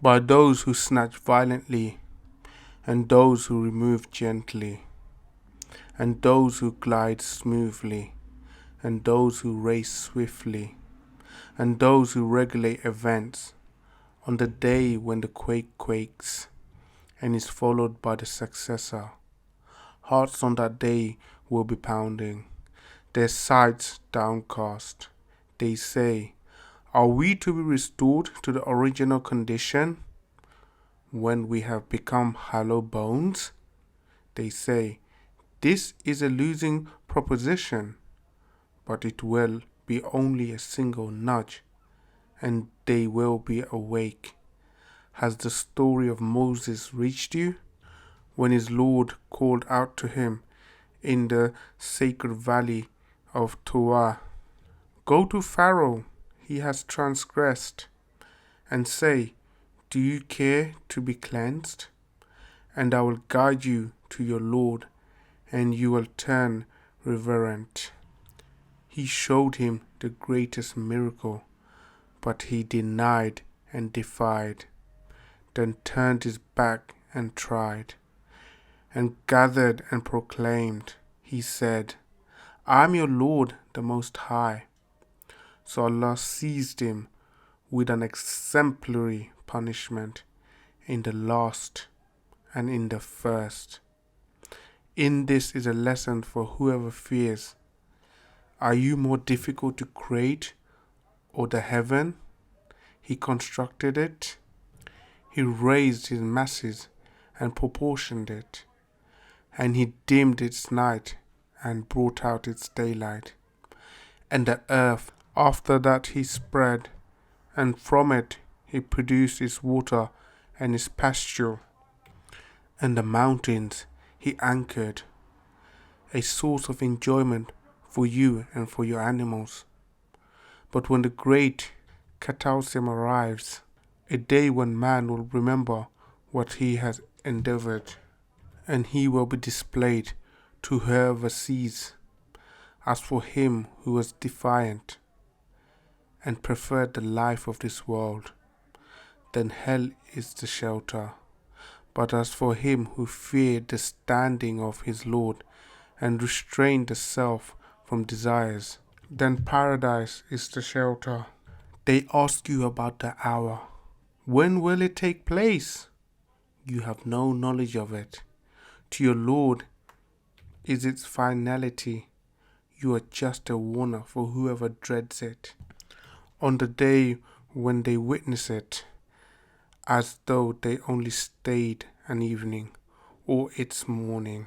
by those who snatch violently, and those who remove gently, and those who glide smoothly, and those who race swiftly, and those who regulate events on the day when the quake quakes and is followed by the successor. Hearts on that day will be pounding, their sides downcast. They say, are we to be restored to the original condition when we have become hollow bones? They say, this is a losing proposition, but it will be only a single nudge, and they will be awake. Has the story of Moses reached you? When his Lord called out to him in the sacred valley of Torah, go to Pharaoh, he has transgressed, and say, do you care to be cleansed? And I will guide you to your Lord, and you will turn reverent. He showed him the greatest miracle, but he denied and defied, then turned his back and tried, and gathered and proclaimed. He said, I am your Lord the Most High. So Allah seized him with an exemplary punishment in the last and in the first. In this is a lesson for whoever fears. Are you more difficult to create, or the heaven? He constructed it. He raised his masses and proportioned it, and he dimmed its night and brought out its daylight. And the earth after that he spread, and from it he produced its water and its pasture. And the mountains he anchored, a source of enjoyment for you and for your animals. But when the great cataclysm arrives, a day when man will remember what he has endeavored, and he will be displayed to whoever sees. As for him who was defiant and preferred the life of this world, then hell is the shelter. But as for him who feared the standing of his Lord and restrained the self from desires, then paradise is the shelter. They ask you about the hour. When will it take place? You have no knowledge of it. To your Lord is its finality. You are just a warner for whoever dreads it. On the day when they witness it, as though they only stayed an evening or its morning.